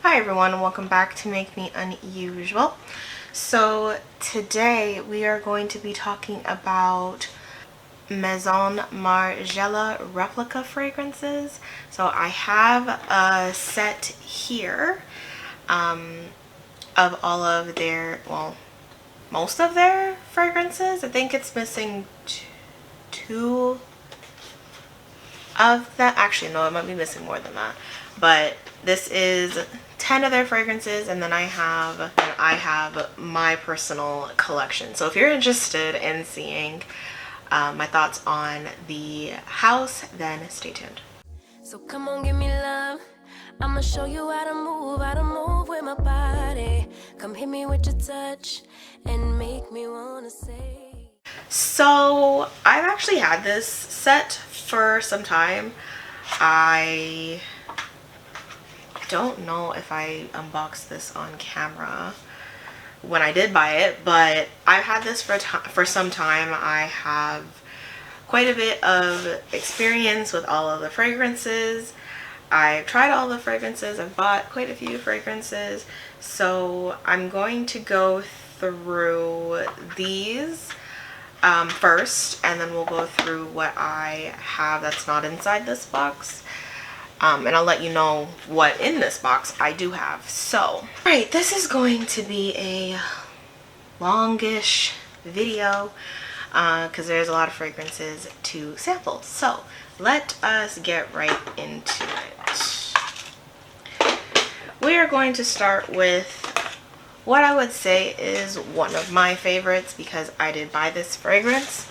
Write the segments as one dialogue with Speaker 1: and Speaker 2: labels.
Speaker 1: Hi everyone, and welcome back to Make Me Unusual. So today we are going to be talking about Maison Margiela Replica fragrances. So I have a set here of all of their, well, most of their fragrances. I think it's missing two of them. Actually, no, it might be missing more than that. But this is 10 of their fragrances, and then I have my personal collection. So if you're interested in seeing my thoughts on the house, then stay tuned.
Speaker 2: So come on, give me love. I'ma show you how to move with my body. Come hit me with your touch and make me wanna say.
Speaker 1: So I've actually had this set for some time. I don't know if I unboxed this on camera when I did buy it, but I've had this for some time. I have quite a bit of experience with all of the fragrances. I've tried all the fragrances. I've bought quite a few fragrances. So I'm going to go through these first, and then we'll go through what I have that's not inside this box. And I'll let you know what in this box I do have. So, alright, this is going to be a longish video because there's a lot of fragrances to sample. So, let us get right into it. We are going to start with what I would say is one of my favorites, because I did buy this fragrance.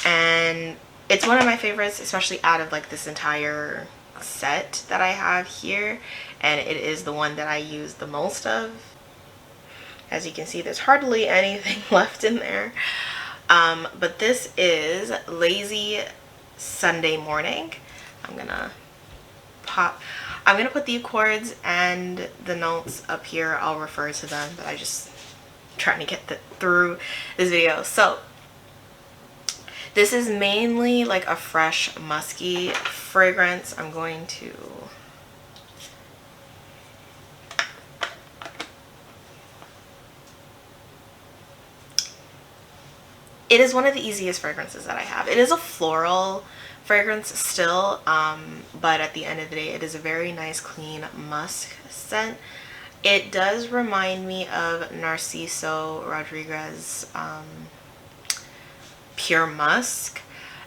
Speaker 1: And it's one of my favorites, especially out of like this entire set that I have here, and it is the one that I use the most of. As you can see, there's hardly anything left in there, but this is Lazy Sunday Morning. I'm gonna put the accords and the notes up here. I'll refer to them, but I just trying to get through this video. So this is mainly like a fresh musky fragrance. I'm going to it is one of the easiest fragrances that I have. It is a floral fragrance still, but at the end of the day it is a very nice clean musk scent. It does remind me of Narciso Rodriguez Pure Musk,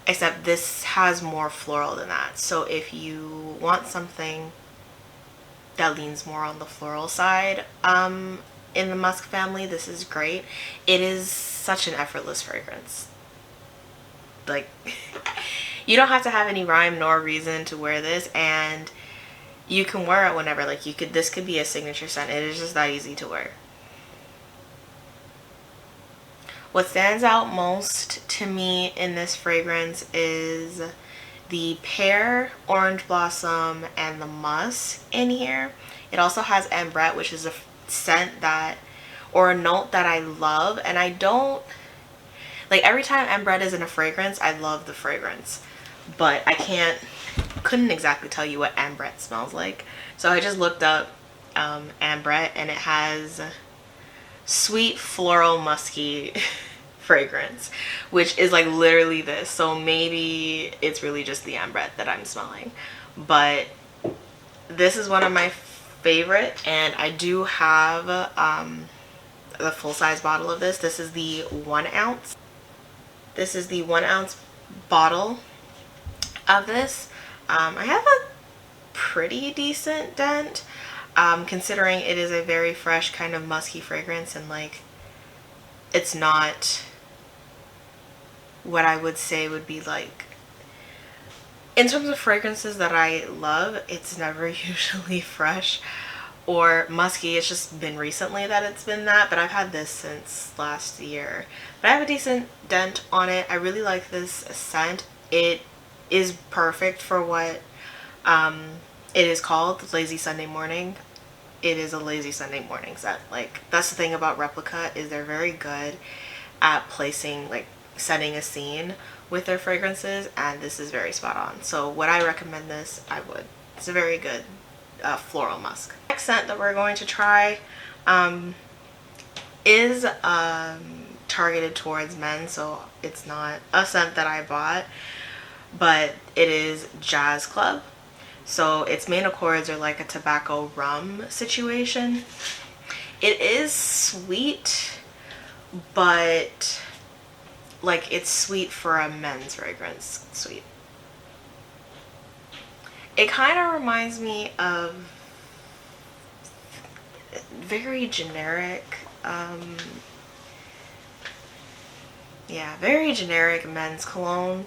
Speaker 1: except this has more floral than that. So if you want something that leans more on the floral side in the musk family, this is great. It is such an effortless fragrance. Like, you don't have to have any rhyme nor reason to wear this, and you can wear it whenever. Like, this could be a signature scent. It is just that easy to wear. What stands out most to me in this fragrance is the pear, orange blossom, and the musk in here. It also has ambrette, which is a scent that, or a note that I love. And I don't, like, every time ambrette is in a fragrance, I love the fragrance. But I couldn't exactly tell you what ambrette smells like. So I just looked up ambrette, and it has sweet floral musky fragrance, which is like literally this. So maybe it's really just the ambrette that I'm smelling, but this is one of my favorite, and I do have the full-size bottle of this. This is the 1 ounce. This is the 1 ounce bottle of this. I have a pretty decent dent, considering it is a very fresh kind of musky fragrance, and like, it's not what I would say would be like, in terms of fragrances that I love, it's never usually fresh or musky. It's just been recently that it's been that, but I've had this since last year. But I have a decent dent on it. I really like this scent. It is perfect for what it is called, Lazy Sunday Morning. It is a lazy Sunday morning scent. Like, that's the thing about Replica, is they're very good at placing, like, setting a scene with their fragrances, and this is very spot on. So would I recommend this? I would. It's a very good floral musk. Next scent that we're going to try is targeted towards men, so it's not a scent that I bought, but it is Jazz Club. So its main accords are like a tobacco rum situation. It is sweet, but like it's sweet for a men's fragrance sweet. It kind of reminds me of very generic, yeah, very generic men's cologne.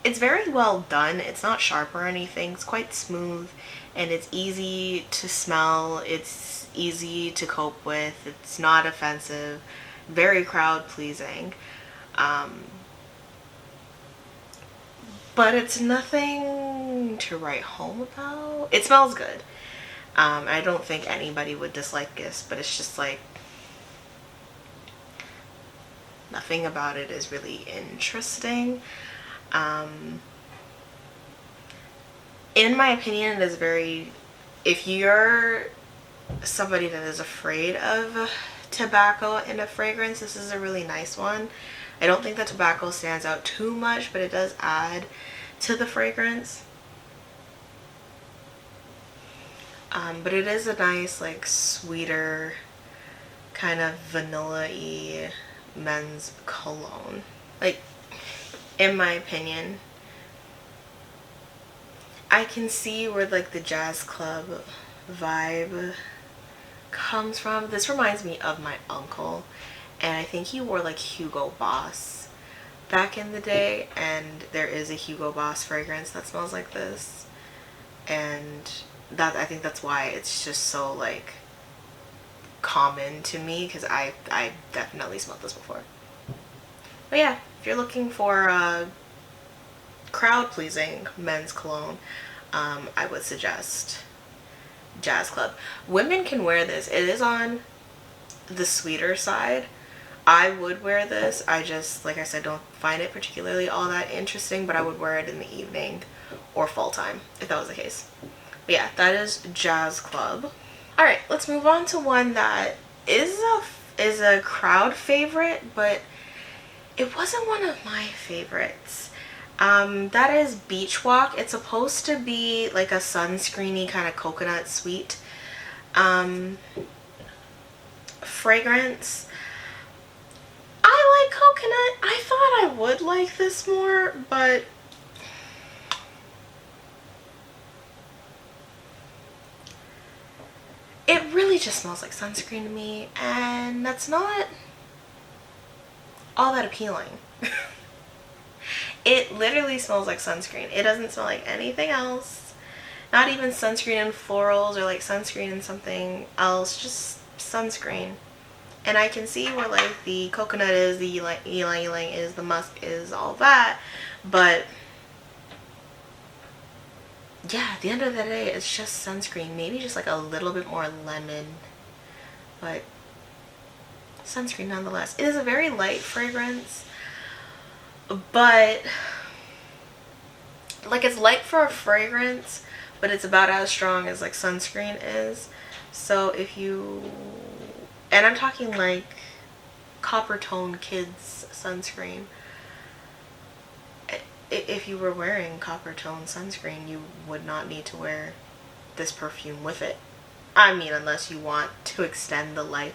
Speaker 1: It's very well done. It's not sharp or anything. It's quite smooth and it's easy to smell. It's easy to cope with. It's not offensive. Very crowd pleasing. But it's nothing to write home about. It smells good. I don't think anybody would dislike this, but it's just like nothing about it is really interesting. In my opinion, it is very, if you're somebody that is afraid of tobacco in a fragrance, this is a really nice one. I don't think that tobacco stands out too much, but it does add to the fragrance. But it is a nice, like, sweeter, kind of vanilla-y men's cologne. Like, in my opinion, I can see where like the Jazz Club vibe comes from. This reminds me of my uncle, and I think he wore like Hugo Boss back in the day, and there is a Hugo Boss fragrance that smells like this, and that, I think that's why it's just so like common to me, because I definitely smelled this before. But yeah, if you're looking for a crowd-pleasing men's cologne, I would suggest Jazz Club. Women can wear this. It is on the sweeter side. I would wear this. I just, like I said, don't find it particularly all that interesting, but I would wear it in the evening or fall time if that was the case. But yeah, that is Jazz Club. Alright, let's move on to one that is a crowd favorite, but it wasn't one of my favorites. That is Beach Walk. It's supposed to be like a sunscreeny kind of coconut sweet fragrance. I like coconut. I thought I would like this more, but it really just smells like sunscreen to me, and that's not all that appealing. It literally smells like sunscreen. It doesn't smell like anything else. Not even sunscreen and florals or like sunscreen and something else. Just sunscreen. And I can see where like the coconut is, the ylang-ylang is, the musk is, all that. But yeah, at the end of the day, it's just sunscreen. Maybe just like a little bit more lemon. But sunscreen nonetheless. It is a very light fragrance, but like it's light for a fragrance, but it's about as strong as like sunscreen is. So if you, and I'm talking like copper tone kids sunscreen, if you were wearing copper tone sunscreen, you would not need to wear this perfume with it. I mean, unless you want to extend the life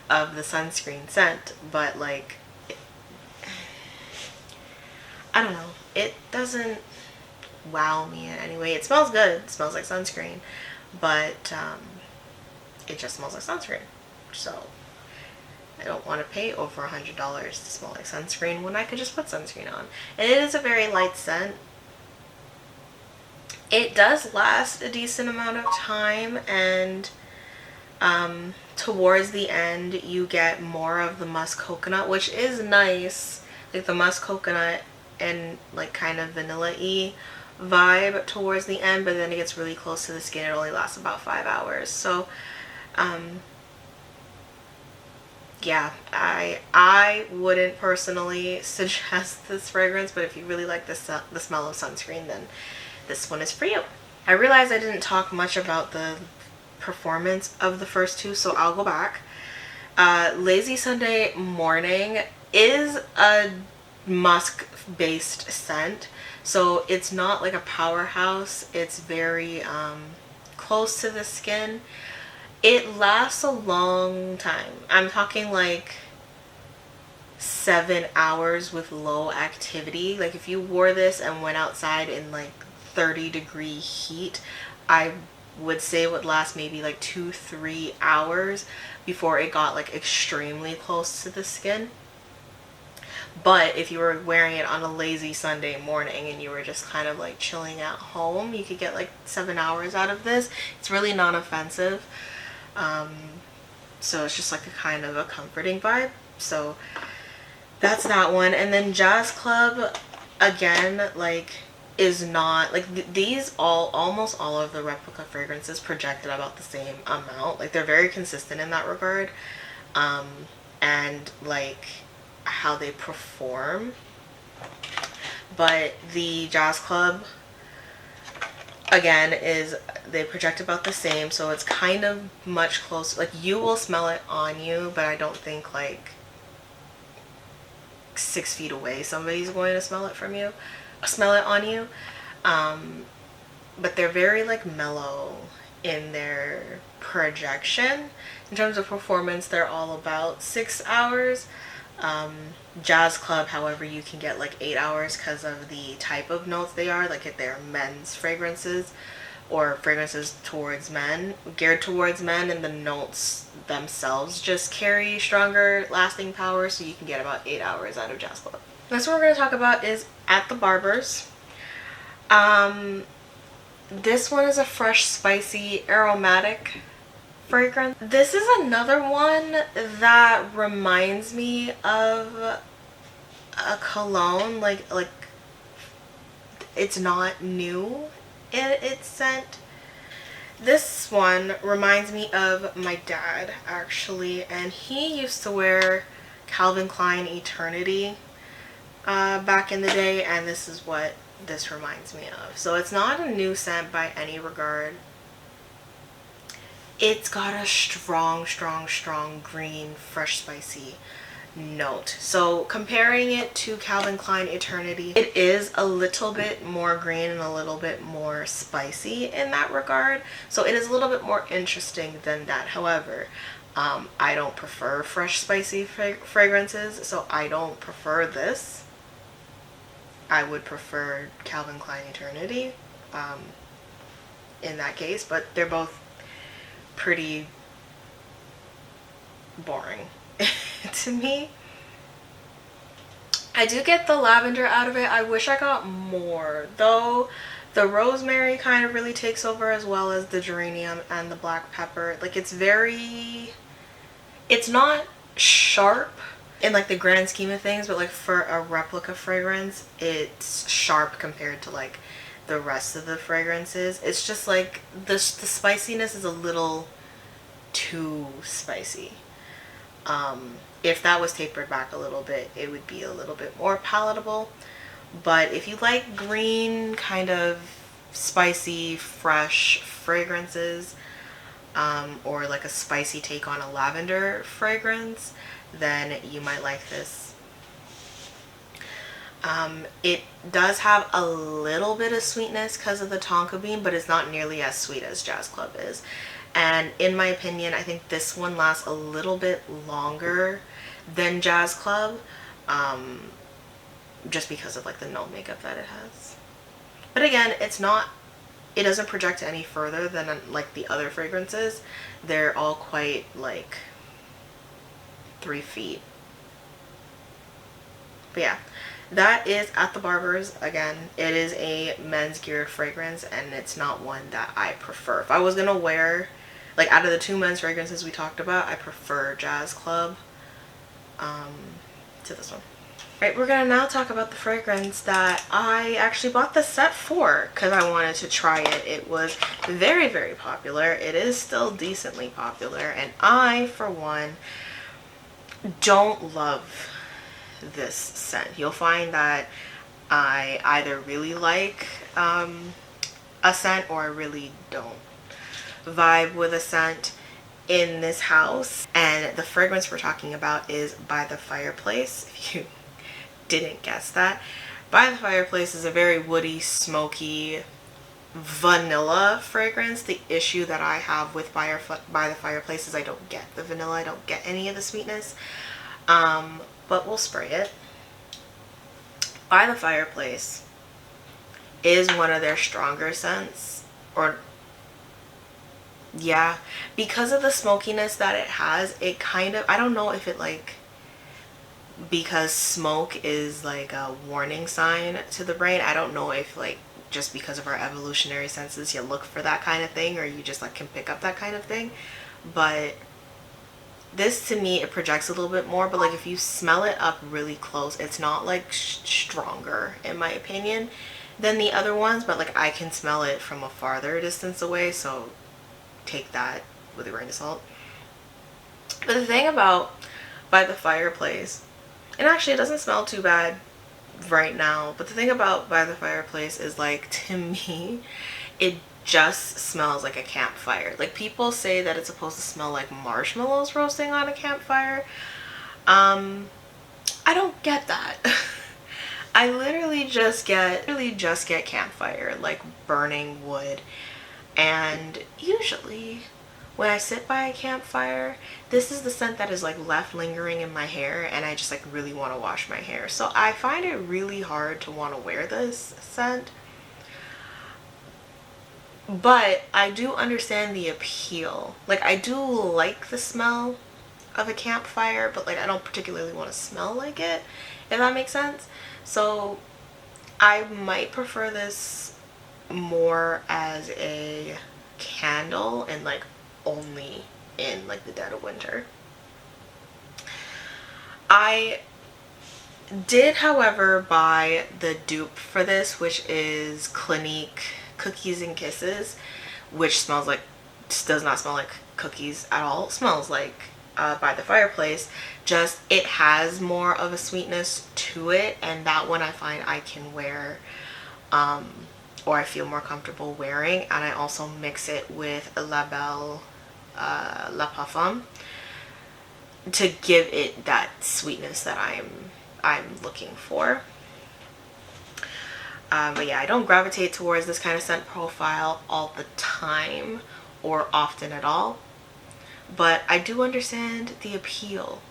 Speaker 1: of the sunscreen scent, but like, I don't know, it doesn't wow me in any way. It smells good, it smells like sunscreen, but it just smells like sunscreen. So I don't want to pay over $100 to smell like sunscreen when I could just put sunscreen on. And it is a very light scent. It does last a decent amount of time, and towards the end you get more of the musk coconut, which is nice, like the musk coconut and like kind of vanilla-y vibe towards the end, but then it gets really close to the skin. It only lasts about 5 hours. So yeah, I wouldn't personally suggest this fragrance, but if you really like the smell of sunscreen, then this one is for you. I realized I didn't talk much about the performance of the first two, so I'll go back. Lazy Sunday Morning is a musk based scent, so it's not like a powerhouse. It's very close to the skin. It lasts a long time. I'm talking like 7 hours with low activity. Like if you wore this and went outside in like 30-degree heat, I would say it would last maybe like 2-3 hours before it got like extremely close to the skin. But if you were wearing it on a lazy Sunday morning and you were just kind of like chilling at home, you could get like 7 hours out of this. It's really non-offensive. So it's just like a kind of a comforting vibe. So that's that one. And then Jazz Club, again, like is not like these almost all of the Replica fragrances projected about the same amount. Like they're very consistent in that regard. And like how they perform. But the Jazz Club, again, is they project about the same, so it's kind of much closer. Like you will smell it on you, but I don't think like 6 feet away somebody's going to smell it on you. But they're very like mellow in their projection. In terms of performance, they're all about 6 hours. Jazz Club, however, you can get like 8 hours because of the type of notes they are. Like if they're men's fragrances or fragrances towards men, geared towards men, and the notes themselves just carry stronger lasting power, so you can get about 8 hours out of Jazz Club. Next one we're going to talk about is At the Barber's. This one is a fresh, spicy, aromatic fragrance. This is another one that reminds me of a cologne. Like it's not new in its scent. This one reminds me of my dad, actually, and he used to wear Calvin Klein Eternity back in the day, and this is what this reminds me of. So it's not a new scent by any regard. It's got a strong green, fresh, spicy note. So comparing it to Calvin Klein Eternity, it is a little bit more green and a little bit more spicy in that regard. So it is a little bit more interesting than that. However, I don't prefer fresh, spicy fragrances, so I don't prefer this. I would prefer Calvin Klein Eternity in that case, but they're both pretty boring to me. I do get the lavender out of it. I wish I got more, though. The rosemary kind of really takes over, as well as the geranium and the black pepper. Like it's not sharp in like the grand scheme of things, but like for a Replica fragrance, it's sharp compared to like the rest of the fragrances. It's just like the spiciness is a little too spicy. If that was tapered back a little bit, it would be a little bit more palatable. But if you like green, kind of spicy, fresh fragrances, or like a spicy take on a lavender fragrance, then you might like this. It does have a little bit of sweetness because of the tonka bean, but it's not nearly as sweet as Jazz Club is. And in my opinion, I think this one lasts a little bit longer than Jazz Club, just because of like the note makeup that it has. But again, it doesn't project any further than like the other fragrances. They're all quite like 3 feet. But yeah, that is At the Barber's. Again, it is a men's geared fragrance, and it's not one that I prefer. If I was gonna wear, like out of the 2 men's fragrances we talked about, I prefer Jazz Club to this one. Right, we're gonna now talk about the fragrance that I actually bought the set for because I wanted to try it. It was very, very popular. It is still decently popular, and I, for one, don't love this scent. You'll find that I either really like a scent or I really don't vibe with a scent in this house. And the fragrance we're talking about is By the Fireplace, if you didn't guess that. By the Fireplace is a very woody, smoky, vanilla fragrance. The issue that I have with By the Fireplace is I don't get the vanilla. I don't get any of the sweetness. But we'll spray it. By the Fireplace is one of their stronger scents, or yeah, because of the smokiness that it has, it kind of, I don't know if it like, because smoke is like a warning sign to the brain, I don't know if like just because of our evolutionary senses you look for that kind of thing, or you just like can pick up that kind of thing. But this, to me, it projects a little bit more, but like if you smell it up really close, it's not like stronger in my opinion than the other ones, but like I can smell it from a farther distance away, so take that with a grain of salt. But the thing about By the Fireplace, and actually it doesn't smell too bad right now, but the thing about By the Fireplace is like, to me, it just smells like a campfire. Like people say that it's supposed to smell like marshmallows roasting on a campfire. I don't get that. I literally just get campfire, like burning wood. And usually when I sit by a campfire, this is the scent that is like left lingering in my hair, and I just like really want to wash my hair. So I find it really hard to want to wear this scent. But I do understand the appeal. Like I do like the smell of a campfire, but like I don't particularly want to smell like it, if that makes sense. So I might prefer this more as a candle and like only in like the dead of winter. I did, however, buy the dupe for this, which is Clinique Cookies and Kisses, which smells like, does not smell like cookies at all. It smells like By the Fireplace, just it has more of a sweetness to it, and that one I find I can wear or I feel more comfortable wearing. And I also mix it with La Belle La Parfum to give it that sweetness that I'm looking for. But yeah, I don't gravitate towards this kind of scent profile all the time or often at all, but I do understand the appeal.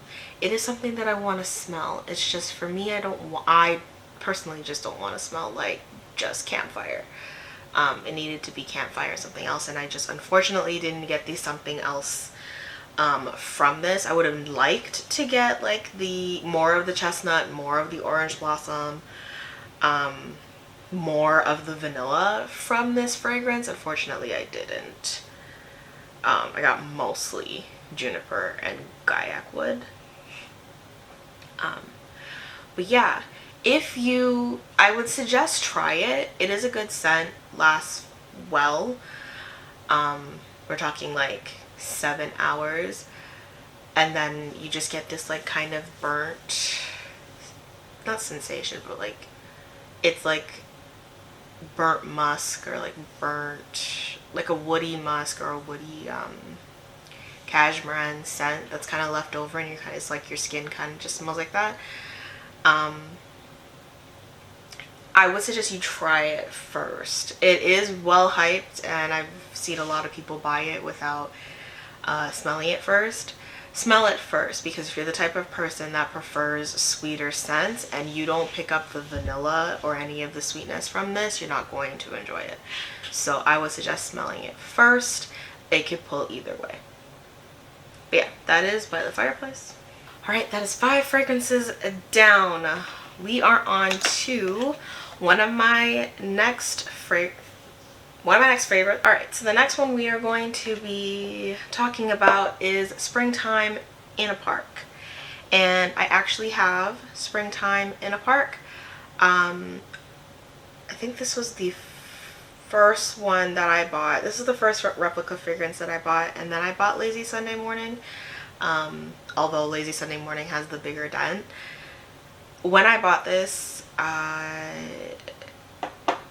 Speaker 1: It is something that I want to smell. It's just, for me, I personally just don't want to smell like just campfire. It needed to be campfire or something else, and I just unfortunately didn't get the something else from this. I would have liked to get like the more of the chestnut, more of the orange blossom, more of the vanilla from this fragrance. Unfortunately, I didn't. I got mostly juniper and gaiac wood. But yeah, I would suggest try it. It is a good scent, lasts well. We're talking like 7 hours, and then you just get this like kind of burnt, not sensation, but like it's like burnt musk, or like burnt, like a woody musk or a woody cashmere scent that's kind of left over, and it's like your skin kind of just smells like that. I would suggest you try it first. It is well hyped, and I've seen a lot of people buy it without smelling it first. Smell it first, because if you're the type of person that prefers sweeter scents and you don't pick up the vanilla or any of the sweetness from this, you're not going to enjoy it. So I would suggest smelling it first. It could pull either way. But yeah, that is By the Fireplace. Alright, that is 5 fragrances down. We are on to one of my next favorites. Alright, so the next one we are going to be talking about is Springtime in a Park. And I actually have Springtime in a Park. I think this was the first one that I bought. This is the first replica fragrance that I bought, and then I bought Lazy Sunday Morning. Although Lazy Sunday Morning has the bigger dent. When I bought this,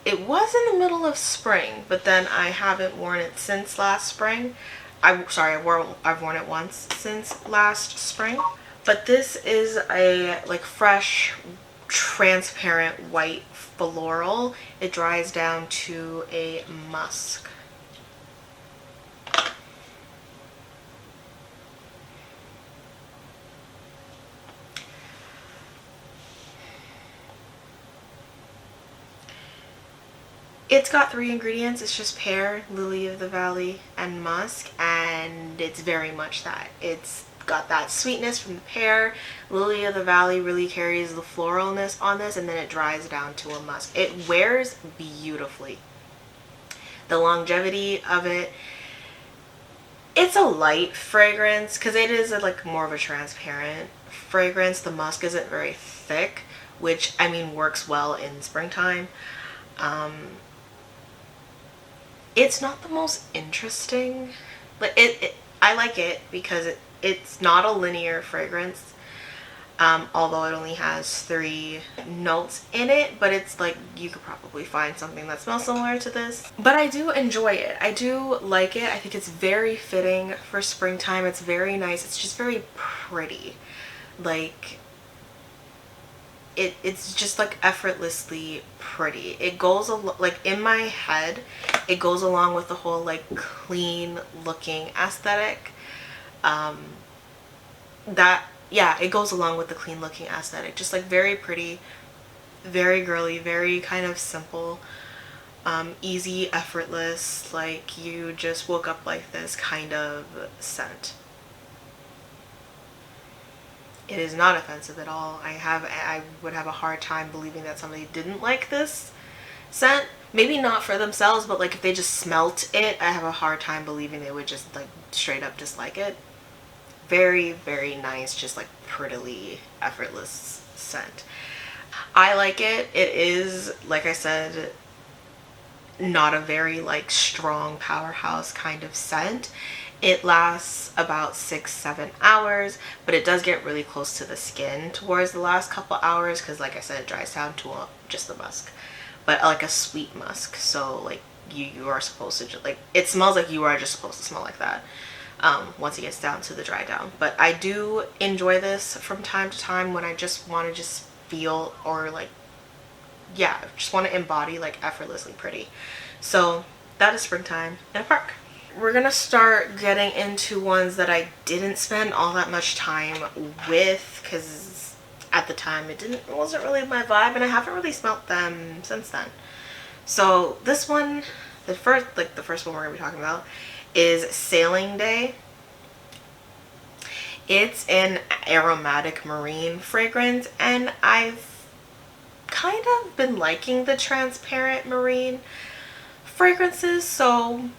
Speaker 1: it was in the middle of spring, but then I haven't worn it since last spring. I've worn it once since last spring. But this is a like fresh, transparent white floral. It dries down to a musk. It's got 3 ingredients. It's just pear, lily of the valley, and musk, and it's very much that. It's got that sweetness from the pear. Lily of the valley really carries the floralness on this, and then it dries down to a musk. It wears beautifully. The longevity of it, it's a light fragrance because it is like more of a transparent fragrance. The musk isn't very thick, which I mean works well in springtime. It's not the most interesting, but I like it because it's not a linear fragrance, although it only has 3 notes in it, but it's like you could probably find something that smells similar to this. But I do enjoy it. I do like it. I think it's very fitting for springtime. It's very nice. It's just very pretty. Like it's just like effortlessly pretty. It goes like in my head, it goes along with the whole like clean looking aesthetic. It goes along with the clean looking aesthetic. Just like very pretty, very girly, very kind of simple, easy, effortless, like you just woke up like this kind of scent. It is not offensive at all. I would have a hard time believing that somebody didn't like this scent. Maybe not for themselves, but like if they just smelt it, I have a hard time believing they would just like straight up dislike it. Very, very nice, just like prettily effortless scent. I like it. It is, like I said, not a very like strong powerhouse kind of scent. It lasts about 6-7 hours, but it does get really close to the skin towards the last couple hours because, like I said, it dries down to just the musk, but like a sweet musk. So like you are supposed to just like, it smells like you are just supposed to smell like that once it gets down to the dry down. But I do enjoy this from time to time when I just want to just feel, or like, yeah, just want to embody like effortlessly pretty. So that is springtime in a park. We're gonna start getting into ones that I didn't spend all that much time with because at the time it wasn't really my vibe, and I haven't really smelt them since then. So this one, the first one we're gonna be talking about is Sailing Day. It's an aromatic marine fragrance, and I've kind of been liking the transparent marine fragrances, so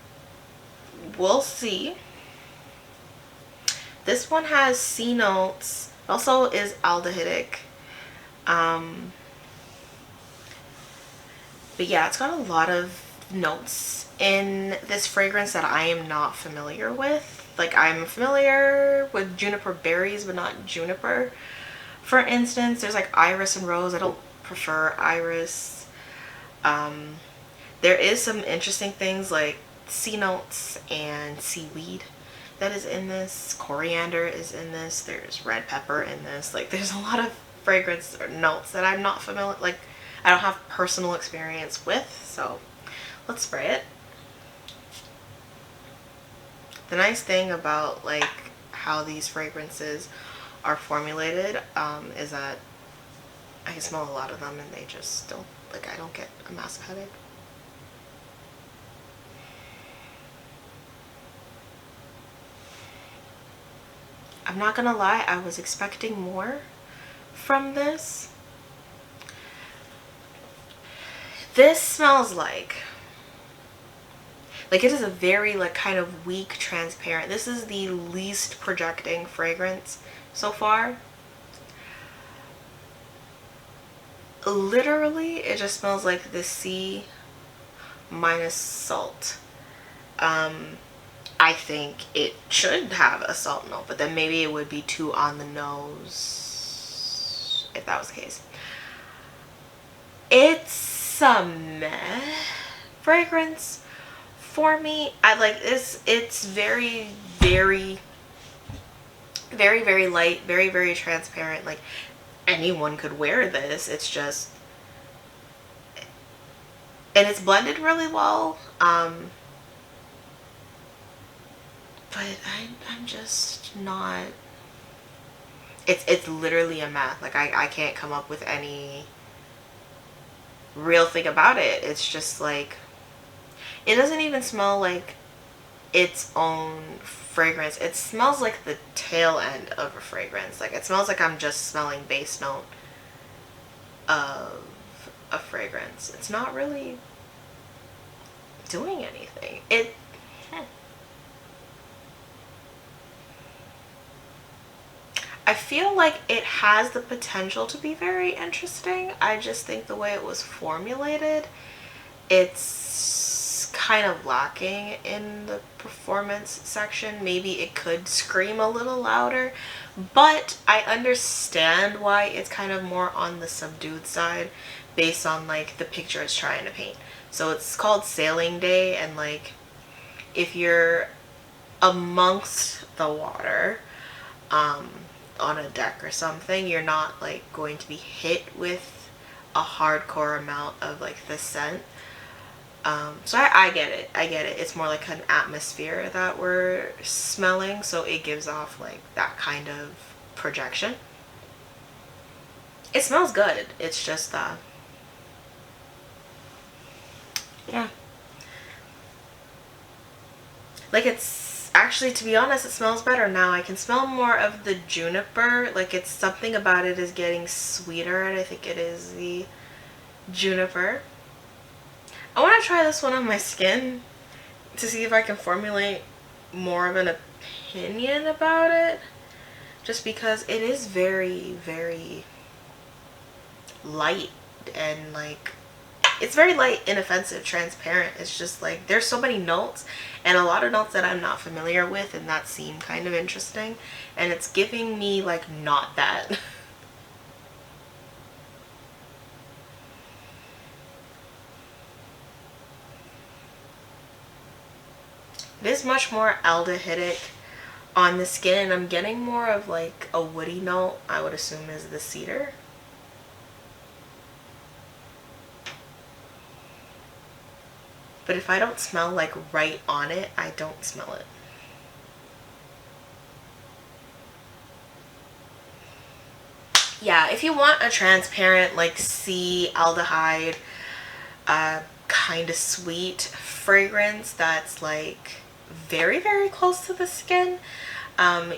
Speaker 1: we'll see. This one has C notes, also is aldehydic. But yeah, it's got a lot of notes in this fragrance that I am not familiar with. Like, I'm familiar with juniper berries, but not juniper. For instance, there's like iris and rose. I don't prefer iris. There is some interesting things like sea notes and seaweed that is in this. Coriander is in this. There's red pepper in this. Like, there's a lot of fragrance or notes that I'm not familiar, like I don't have personal experience with. So let's spray it. The nice thing about like how these fragrances are formulated is that I can smell a lot of them and they just don't, like, I don't get a massive headache. I'm not gonna lie, I was expecting more from this. This smells like it is a very like kind of weak transparent. This is the least projecting fragrance so far. Literally, it just smells like the sea minus salt. I think it should have a salt note, but then maybe it would be too on the nose if that was the case. It's It's a meh fragrance for me. I like this. It's very, very, very, very light, very, very transparent. Like anyone could wear this. It's just, and it's blended really well. But I'm just not, it's literally a math. Like I can't come up with any real thing about it. It's just like, it doesn't even smell like its own fragrance. It smells like the tail end of a fragrance. Like it smells like I'm just smelling base note of a fragrance. It's not really doing anything. I feel like it has the potential to be very interesting. I just think the way it was formulated, it's kind of lacking in the performance section. Maybe it could scream a little louder, but I understand why it's kind of more on the subdued side based on like the picture it's trying to paint. So it's called Sailing Day, and like if you're amongst the water, on a deck or something, you're not like going to be hit with a hardcore amount of like the scent. So I get it. I get it. It's more like an atmosphere that we're smelling, so it gives off like that kind of projection. It smells good. It's just yeah. Like it's actually, to be honest, it smells better now. I can smell more of the juniper. Like it's something about it is getting sweeter, and I think it is the juniper. I want to try this one on my skin to see if I can formulate more of an opinion about it, just because it is very, very light, and like it's very light, inoffensive, transparent. It's just like there's so many notes, and a lot of notes that I'm not familiar with and that seem kind of interesting, and it's giving me like not that. It is much more aldehydic on the skin, and I'm getting more of like a woody note. I would assume is the cedar. But if I don't smell like right on it, I don't smell it. Yeah, if you want a transparent like sea aldehyde, kind of sweet fragrance that's like very, very close to the skin,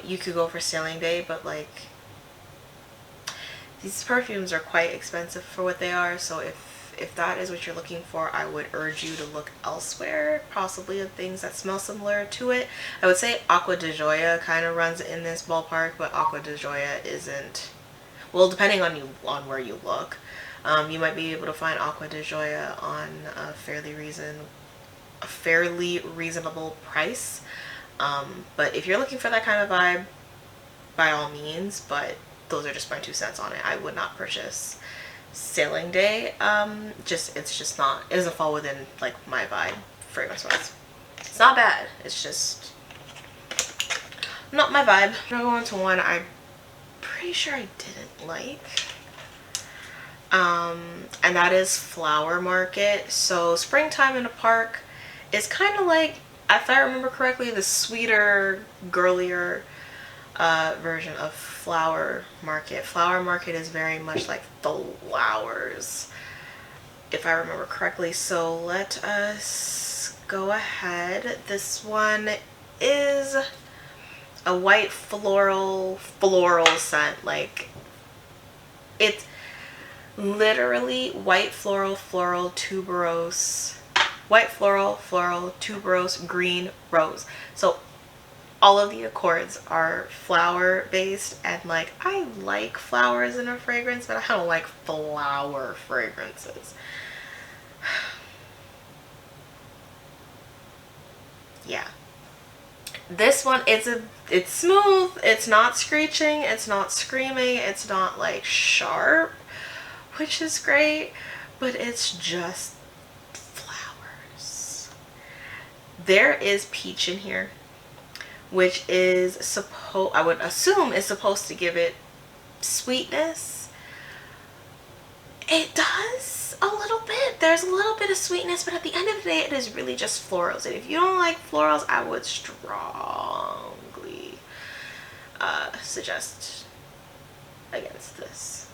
Speaker 1: you could go for Sailing Day. But like these perfumes are quite expensive for what they are, so if that is what you're looking for, I would urge you to look elsewhere, possibly of things that smell similar to it. I would say Acqua di Gioia kind of runs in this ballpark, but Acqua di Gioia isn't, well, depending on where you look. You might be able to find Acqua di Gioia on a fairly reasonable price. But if you're looking for that kind of vibe, by all means, but those are just my 2 cents on it. I would not purchase Sailing Day. It's just not, it doesn't fall within like my vibe fragrance wise. It's not bad, it's just not my vibe. I'm gonna go into one I'm pretty sure I didn't like, and that is Flower Market. So Springtime in a Park is kind of like, if I remember correctly, the sweeter, girlier version of Flower Market. Flower Market is very much like flowers, if I remember correctly. So let us go ahead. This one is a white floral scent. Like it's literally white floral tuberose, white floral tuberose, green rose. So all of the accords are flower based, and like I like flowers in a fragrance, but I don't like flower fragrances. Yeah, this one, it's smooth, it's not screeching, it's not screaming, it's not like sharp, which is great, but it's just flowers. There is peach in here, which is I would assume is supposed to give it sweetness. It does a little bit. There's a little bit of sweetness, but at the end of the day, it is really just florals. And if you don't like florals, I would strongly suggest against this.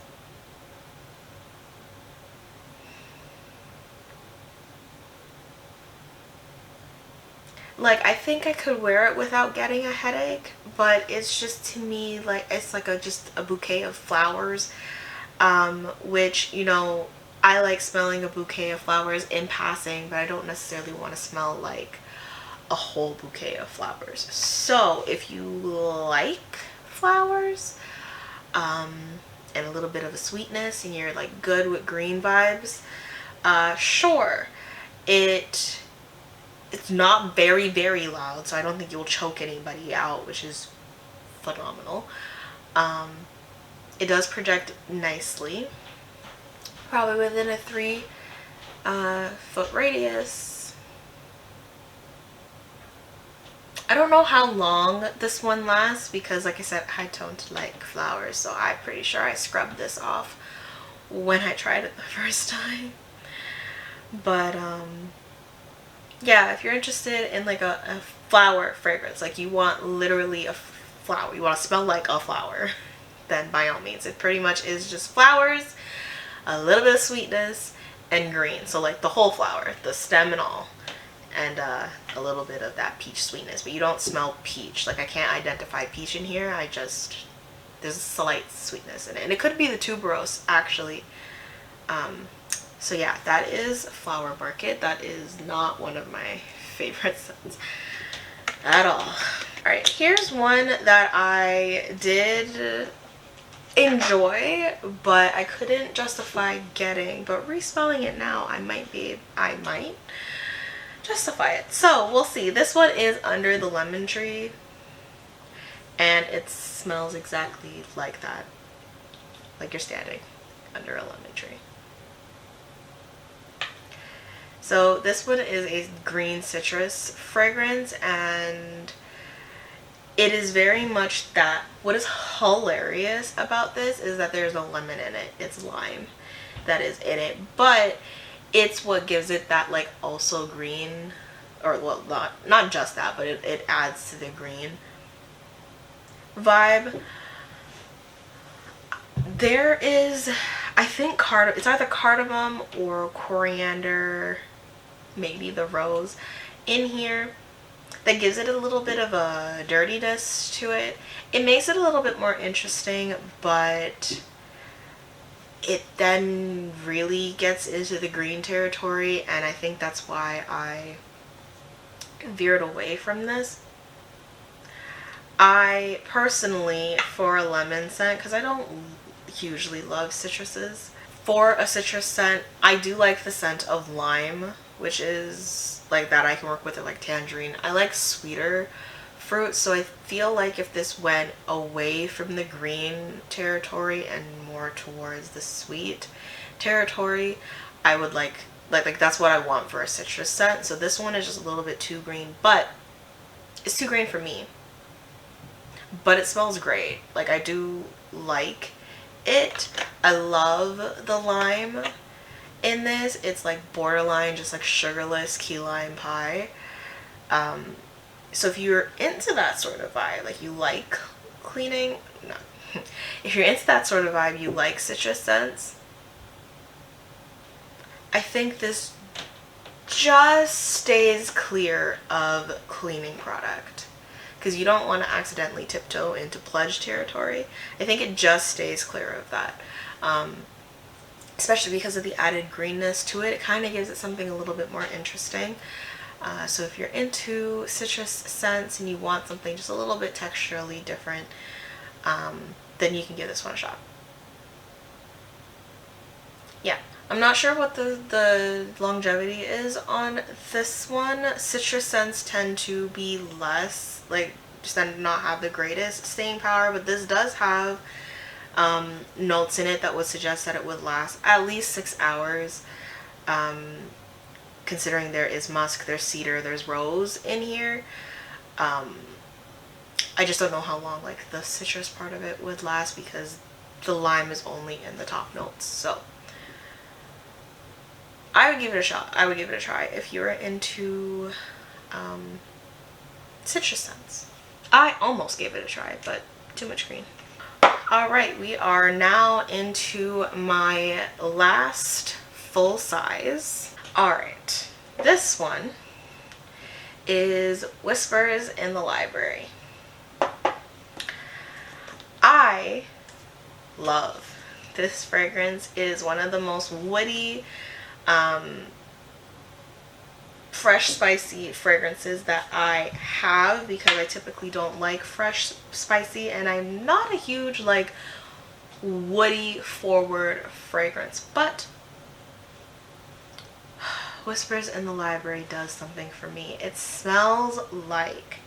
Speaker 1: Like, I think I could wear it without getting a headache, but it's just, to me, like, it's like just a bouquet of flowers, which, you know, I like smelling a bouquet of flowers in passing, but I don't necessarily want to smell like a whole bouquet of flowers. So if you like flowers, and a little bit of a sweetness, and you're like good with green vibes, sure. It's not very, very loud, so I don't think you'll choke anybody out, which is phenomenal. It does project nicely, probably within a 3-foot radius. I don't know how long this one lasts because, like I said, I don't like flowers, so I'm pretty sure I scrubbed this off when I tried it the first time. But yeah, if you're interested in like a flower fragrance, like you want literally a flower, you want to smell like a flower, then by all means, it pretty much is just flowers, a little bit of sweetness, and green. So like the whole flower, the stem and all, and a little bit of that peach sweetness. But you don't smell peach. Like, I can't identify peach in here. There's a slight sweetness in it, and it could be the tuberose actually. So yeah, that is Flower Market. That is not one of my favorite scents at all. Alright, here's one that I did enjoy, but I couldn't justify getting. But resmelling it now, I might justify it. So we'll see. This one is Under the Lemon Tree, and it smells exactly like that. Like you're standing under a lemon tree. So this one is a green citrus fragrance, and it is very much that. What is hilarious about this is that there's no lemon in it. It's lime that is in it, but it's what gives it that like also green, or well, not just that, but it adds to the green vibe. There is, I think, it's either cardamom or coriander, maybe the rose in here, that gives it a little bit of a dirtiness to it. It makes it a little bit more interesting, but it then really gets into the green territory, and I think that's why I veered away from this. I personally, for a lemon scent, because I don't hugely love citruses, for a citrus scent, I do like the scent of lime, which is like that I can work with, it like tangerine. I like sweeter fruit, so I feel like if this went away from the green territory and more towards the sweet territory, I would like that's what I want for a citrus scent. So this one is just a little bit too green, but it's too green for me. But it smells great. Like, I do like it. I love the lime in this. It's like borderline just like sugarless key lime pie. So if you're into that sort of vibe, like you like cleaning, no. If you're into that sort of vibe, you like citrus scents, I think this just stays clear of cleaning product, because you don't want to accidentally tiptoe into pledge territory. I think it just stays clear of that, especially because of the added greenness to it. It kind of gives it something a little bit more interesting. So if you're into citrus scents and you want something just a little bit texturally different, then you can give this one a shot. Yeah, I'm not sure what the longevity is on this one. Citrus scents tend to be less, like, just tend to not have the greatest staying power, but this does have notes in it that would suggest that it would last at least 6 hours. Considering there is musk, there's cedar, there's rose in here. I just don't know how long like the citrus part of it would last because the lime is only in the top notes. So I would give it a shot. I would give it a try if you're into citrus scents. I almost gave it a try, but too much green. Alright, we are now into my last full size. Alright, this one is Whispers in the Library. I love this fragrance. It is one of the most woody, fresh spicy fragrances that I have because I typically don't like fresh spicy, and I'm not a huge like woody forward fragrance, but Whispers in the Library does something for me. It smells like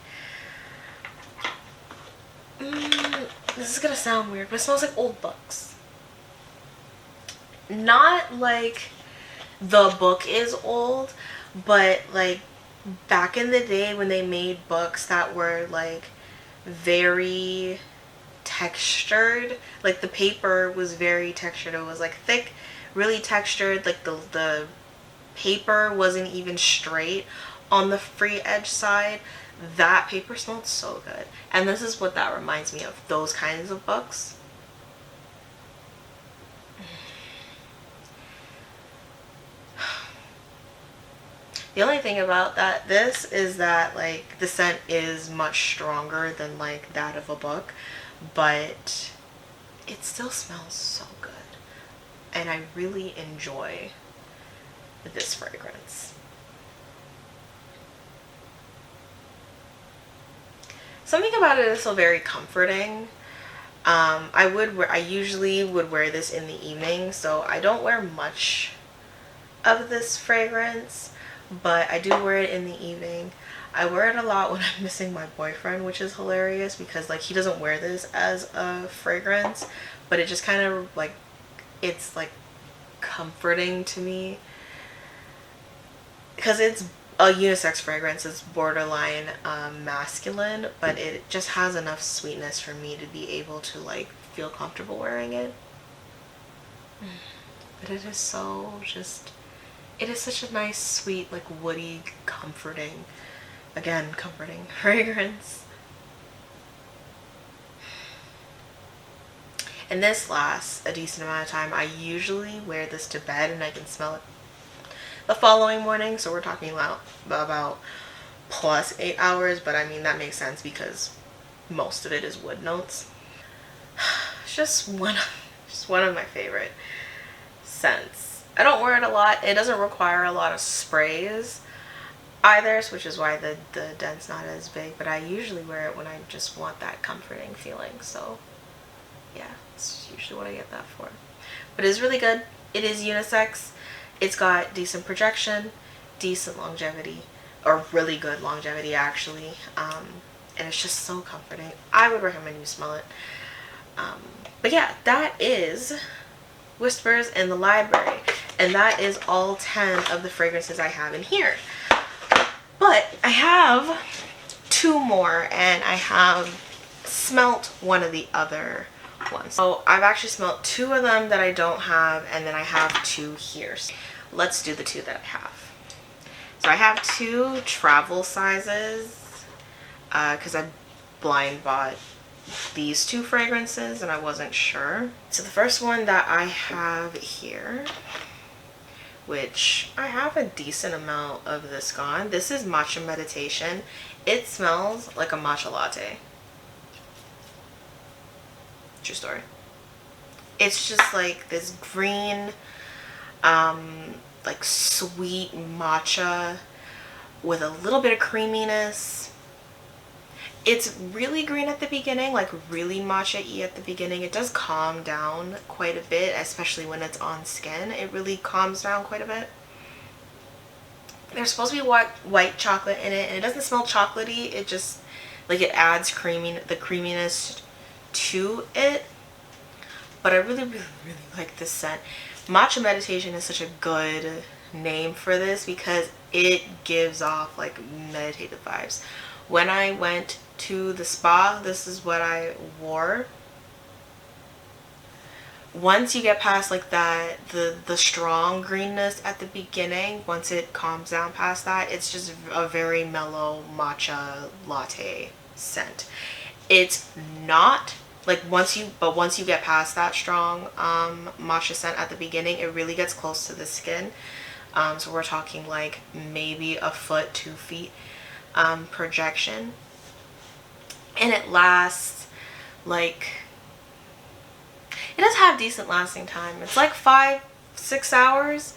Speaker 1: this is gonna sound weird, but it smells like old books. Not like the book is old, but like back in the day when they made books that were like very textured, like the paper was very textured. It was like thick, really textured, like the paper wasn't even straight on the free edge side. That paper smelled so good, and this is what that reminds me of, those kinds of books. The only thing about this is that like the scent is much stronger than like that of a book, but it still smells so good, and I really enjoy this fragrance. Something about it is so very comforting. I usually would wear this in the evening, so I don't wear much of this fragrance, but I do wear it in the evening. I wear it a lot when I'm missing my boyfriend, which is hilarious because like he doesn't wear this as a fragrance, but it just kind of like, it's like comforting to me because it's a unisex fragrance. It's borderline masculine, but it just has enough sweetness for me to be able to like feel comfortable wearing it. But it is so just, it is such a nice, sweet, like woody, comforting, again, comforting fragrance. And this lasts a decent amount of time. I usually wear this to bed and I can smell it the following morning, so we're talking about plus 8 hours, but I mean that makes sense because most of it is wood notes. It's just one of my favorite scents. I don't wear it a lot. It doesn't require a lot of sprays either, which is why the dent's not as big, but I usually wear it when I just want that comforting feeling. So yeah, it's usually what I get that for. But it is really good. It is unisex. It's got decent projection, decent longevity, or really good longevity actually, and it's just so comforting. I would recommend you smell it. But yeah, that is Whispers in the Library, and that is all 10 of the fragrances I have in here. But I have 2 more, and I have smelt one of the other ones. So I've actually smelt 2 of them that I don't have, and then I have 2 here. So let's do the 2 that I have. So I have 2 travel sizes because I blind bought these 2 fragrances and I wasn't sure. So the first one that I have here, which I have a decent amount of this gone, this is Matcha Meditation. It smells like a matcha latte. True story. It's just like this green, like sweet matcha with a little bit of creaminess. It's really green at the beginning, like really matcha-y at the beginning. It does calm down quite a bit, especially when it's on skin. It really calms down quite a bit. There's supposed to be white chocolate in it, and it doesn't smell chocolatey. It just, like, it adds the creaminess to it. but I really, really, really like this scent. Matcha Meditation is such a good name for this because it gives off like meditative vibes. When I went to the spa, this is what I wore. Once you get past like that, the strong greenness at the beginning, once it calms down past that, it's just a very mellow matcha latte scent. It's not like once you get past that strong matcha scent at the beginning, it really gets close to the skin. So we're talking like maybe a foot, 2 feet projection, and it lasts like, it does have decent lasting time. It's like 5-6 hours,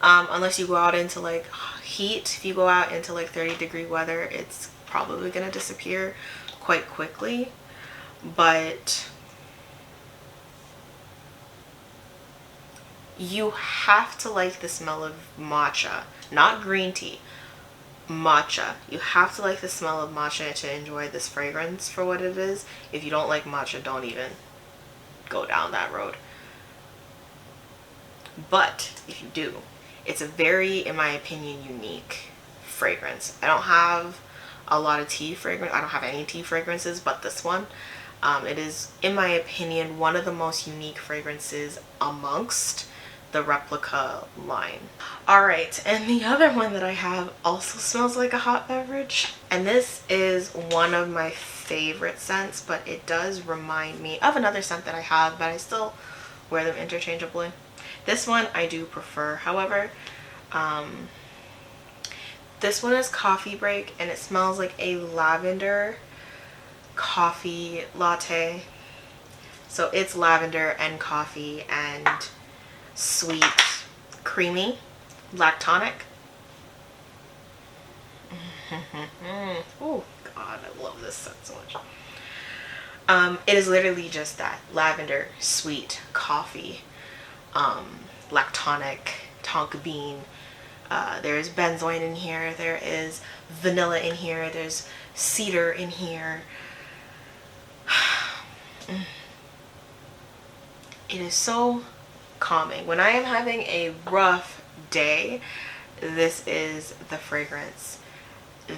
Speaker 1: unless you go out into like heat. If you go out into like 30-degree weather, it's probably gonna disappear quite quickly. But you have to like the smell of matcha, not green tea, matcha. You have to like the smell of matcha to enjoy this fragrance for what it is. If you don't like matcha, don't even go down that road. But if you do, it's a very, in my opinion, unique fragrance. I don't have a lot of tea fragrance. I don't have any tea fragrances but this one. It is, in my opinion, one of the most unique fragrances amongst the Replica line. Alright, and the other one that I have also smells like a hot beverage. And this is one of my favorite scents, but it does remind me of another scent that I have, but I still wear them interchangeably. This one I do prefer, however. This one is Coffee Break, and it smells like a lavender coffee latte. So it's lavender and coffee and sweet, creamy, lactonic. Oh god, I love this scent so much. It is literally just that, lavender, sweet, coffee, lactonic, tonka bean. There is benzoin in here, there is vanilla in here, there's cedar in here. It is so calming. When I am having a rough day, this is the fragrance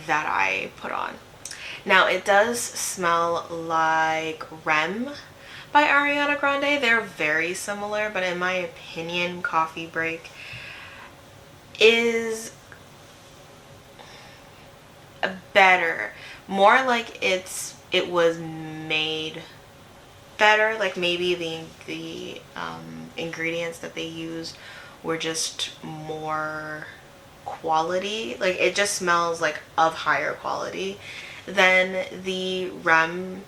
Speaker 1: that I put on. Now it does smell like Rem by Ariana Grande. They're very similar, but in my opinion, Coffee Break is better. More like it was made better. Like maybe the ingredients that they used were just more quality. Like it just smells like of higher quality than the Rem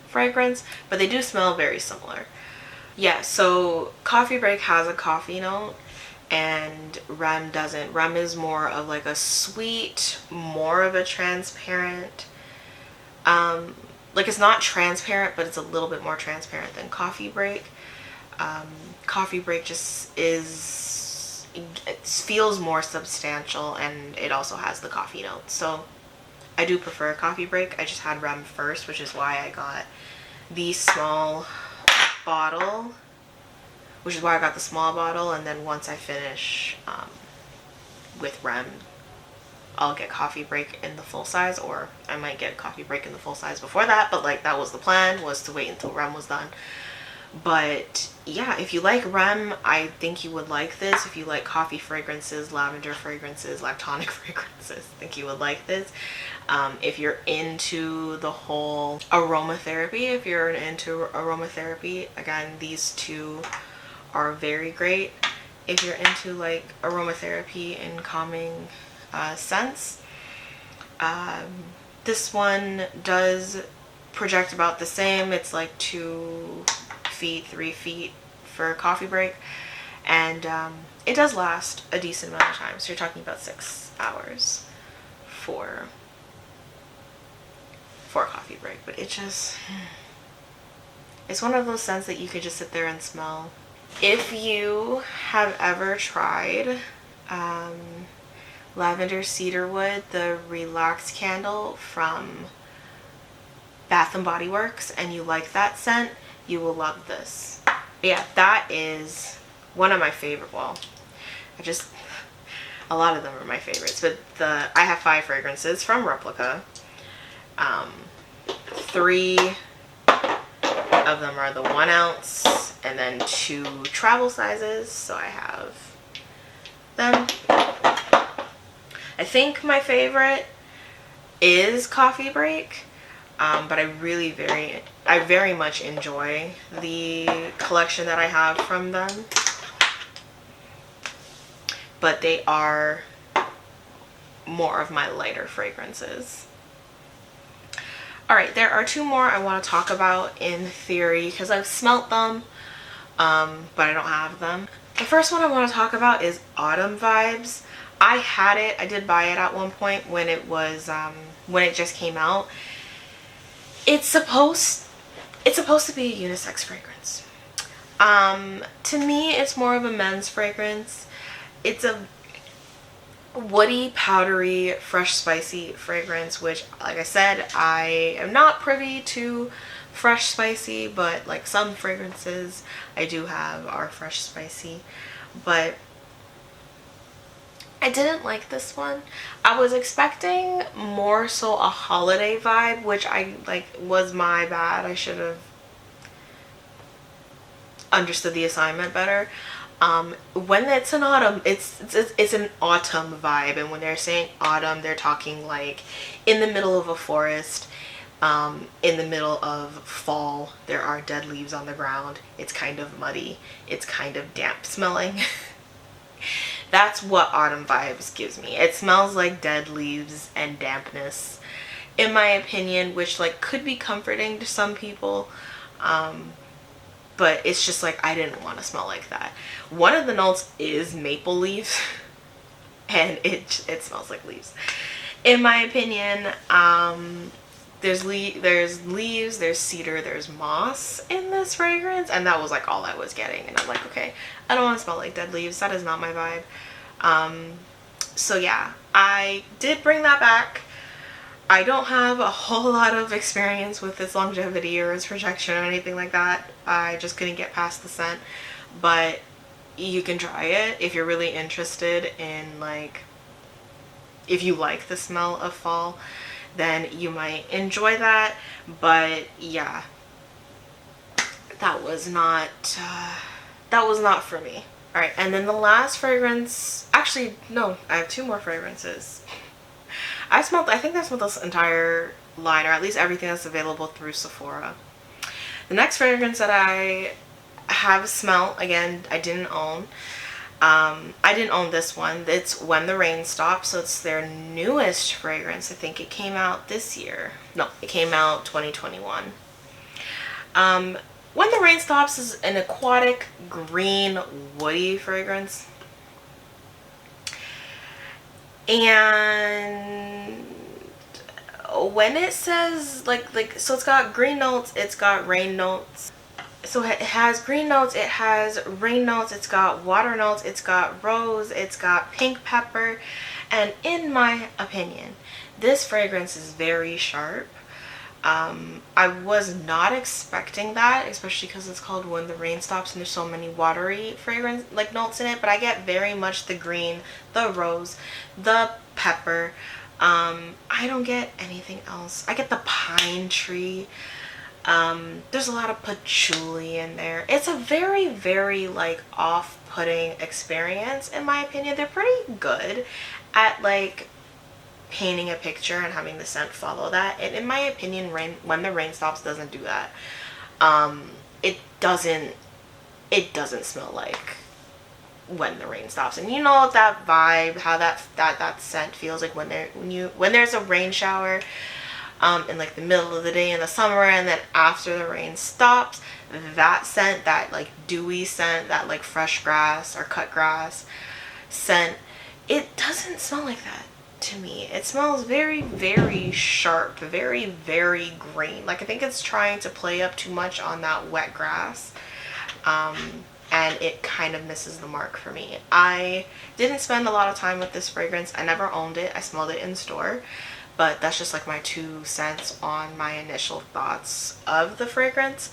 Speaker 1: fragrance, but they do smell very similar. Yeah, so Coffee Break has a coffee note and Rem doesn't. Rem is more of like a sweet, more of a transparent, like it's not transparent, but it's a little bit more transparent than Coffee Break. Coffee Break just is, it feels more substantial, and it also has the coffee notes. So I do prefer Coffee Break. I just had Rem first, which is why I got the small bottle, and then once I finish with Rem, I'll get Coffee Break in the full size, or I might get Coffee Break in the full size before that, but like that was the plan, was to wait until Rem was done. But yeah, if you like Rem, I think you would like this. If you like coffee fragrances, lavender fragrances, lactonic fragrances, I think you would like this. If you're into the whole aromatherapy, again, these two are very great. If you're into like aromatherapy and calming scents, this one does project about the same. It's like 2 feet, 3 feet for Coffee Break, and it does last a decent amount of time. So you're talking about 6 hours for Coffee Break. But it's one of those scents that you could just sit there and smell. If you have ever tried Lavender Cedarwood, the Relax candle from Bath and Body Works, and you like that scent, you will love this. But yeah, that is one of my favorite, well, a lot of them are my favorites, but I have 5 fragrances from Replica. 3 of them are the 1 ounce, and then 2 travel sizes, so I have them. I think my favorite is Coffee Break, but I very much enjoy the collection that I have from them. But they are more of my lighter fragrances. Alright, there are 2 more I want to talk about in theory because I've smelt them, but I don't have them. The first one I want to talk about is Autumn Vibes. I had it, I did buy it at one point when it was, when it just came out. It's supposed to be a unisex fragrance. To me, it's more of a men's fragrance. It's a woody, powdery, fresh, spicy fragrance, which, like I said, I am not privy to fresh, spicy, but like some fragrances I do have are fresh, spicy. But I didn't like this one. I was expecting more so a holiday vibe, which was my bad. I should have understood the assignment better. When it's an autumn, it's an autumn vibe, and when they're saying autumn, they're talking like in the middle of a forest, in the middle of fall, there are dead leaves on the ground, it's kind of muddy, it's kind of damp smelling. That's what Autumn Vibes gives me. It smells like dead leaves and dampness, in my opinion, which like could be comforting to some people. But it's just like, I didn't want to smell like that. One of the notes is maple leaves, and it smells like leaves. In my opinion, there's leaves, there's cedar, there's moss in this fragrance, and that was like all I was getting. And I'm like, okay, I don't want to smell like dead leaves. That is not my vibe. So yeah, I did bring that back. I don't have a whole lot of experience with its longevity or its protection or anything like that. I just couldn't get past the scent. But you can try it if you're really interested in, like, if you like the smell of fall, then you might enjoy that. But yeah, that was not for me. Alright, and then the last fragrance, actually no, I have 2 more fragrances. I think I smelled this entire line, or at least everything that's available through Sephora. The next fragrance that I have smelled, again, I didn't own. I didn't own this one. It's When the Rain Stops, so it's their newest fragrance. I think it came out this year. No, it came out 2021. When the Rain Stops is an aquatic, green, woody fragrance. And when it says so it's got green notes, it's got rain notes. So it has green notes, it has rain notes, it's got water notes, it's got rose, it's got pink pepper. And in my opinion, this fragrance is very sharp. I was not expecting that, especially because it's called When the Rain Stops and there's so many watery fragrance notes in it, but I get very much the green, the rose, the pepper. I don't get anything else. I get the pine tree. There's a lot of patchouli in there. It's a very, very like off-putting experience in my opinion. They're pretty good at like painting a picture and having the scent follow that, and in my opinion, When the Rain Stops doesn't do that. It doesn't smell like When the Rain Stops, and you know that vibe, how that scent feels like when there's a rain shower in like the middle of the day in the summer, and then after the rain stops, that scent, that like dewy scent, that like fresh grass or cut grass scent, it doesn't smell like that to me. It smells very, very sharp, very, very green. Like I think it's trying to play up too much on that wet grass, and it kind of misses the mark for me. I didn't spend a lot of time with this fragrance. I never owned it. I smelled it in store, but that's just like my 2 cents on my initial thoughts of the fragrance.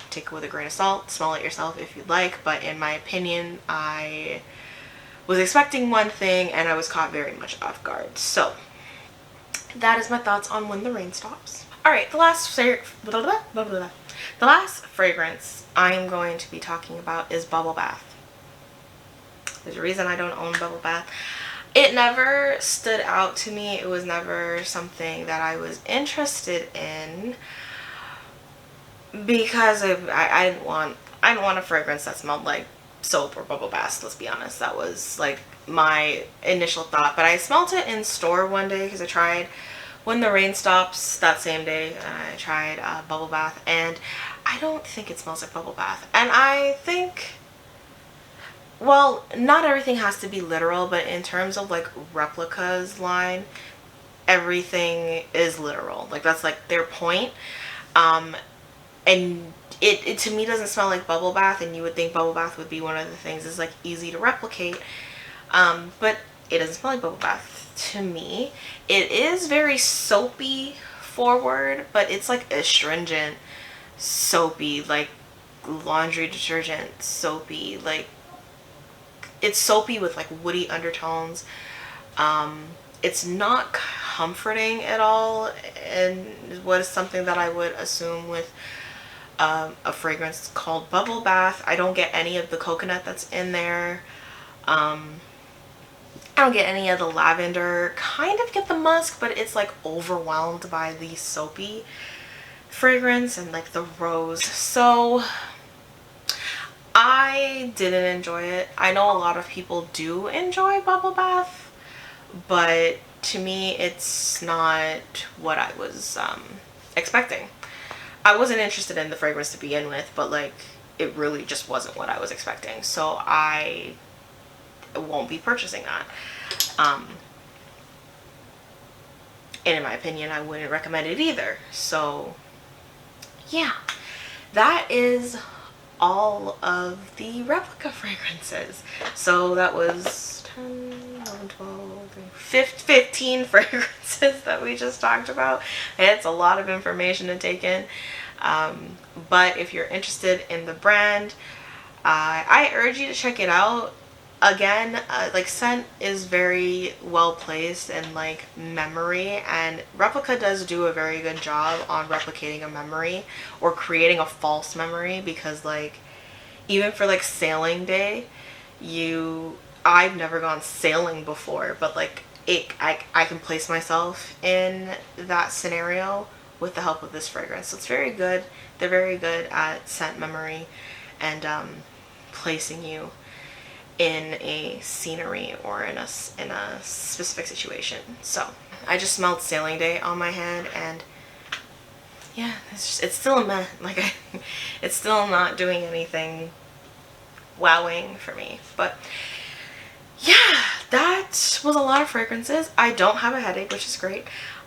Speaker 1: Take it with a grain of salt, smell it yourself if you'd like, but in my opinion, I was expecting one thing and I was caught very much off guard. So that is my thoughts on When the Rain Stops. Alright, the last fragrance I'm going to be talking about is Bubble Bath. There's a reason I don't own Bubble Bath. It never stood out to me. It was never something that I was interested in because I didn't want a fragrance that smelled like soap or bubble bath. Let's be honest. That was like my initial thought. But I smelled it in store one day because I tried When the Rain Stops that same day. I tried Bubble Bath, and I don't think it smells like bubble bath. And I think, well, not everything has to be literal, but in terms of like Replica's line, everything is literal. Like that's like their point. And it to me doesn't smell like bubble bath, and you would think bubble bath would be one of the things is like easy to replicate, but it doesn't smell like bubble bath to me. It is very soapy forward, but it's like astringent soapy, like laundry detergent soapy, like it's soapy with like woody undertones. It's not comforting at all, and what is something that I would assume with a fragrance called Bubble Bath. I don't get any of the coconut that's in there. I don't get any of the lavender. Kind of get the musk, but it's like overwhelmed by the soapy fragrance and like the rose. So I didn't enjoy it. I know a lot of people do enjoy Bubble Bath, but to me it's not what I was expecting. I wasn't interested in the fragrance to begin with, but like it really just wasn't what I was expecting, so I won't be purchasing that. And in my opinion, I wouldn't recommend it either. So yeah, that is all of the Replica fragrances. So that was 10, 11, 12, 15 fragrances that we just talked about. It's a lot of information to take in. But if you're interested in the brand, I urge you to check it out. Again, like scent is very well placed in like memory, and Replica does do a very good job on replicating a memory or creating a false memory, because like even for like sailing day, I've never gone sailing before, but like I can place myself in that scenario with the help of this fragrance. So it's very good. They're very good at scent memory and placing you in a scenery or in a specific situation. So I just smelled Sailing Day on my hand, and yeah, it's still a meh. Like it's still not doing anything wowing for me. But yeah, that was a lot of fragrances. I don't have a headache, which is great.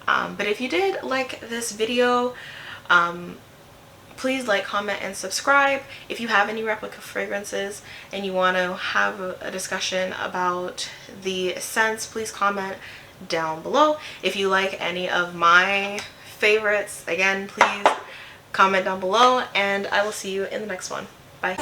Speaker 1: But if you did like this video, please like, comment, and subscribe. If you have any Replica fragrances and you want to have a discussion about the scents, please comment down below. If you like any of my favorites, again, please comment down below, and I will see you in the next one. Bye.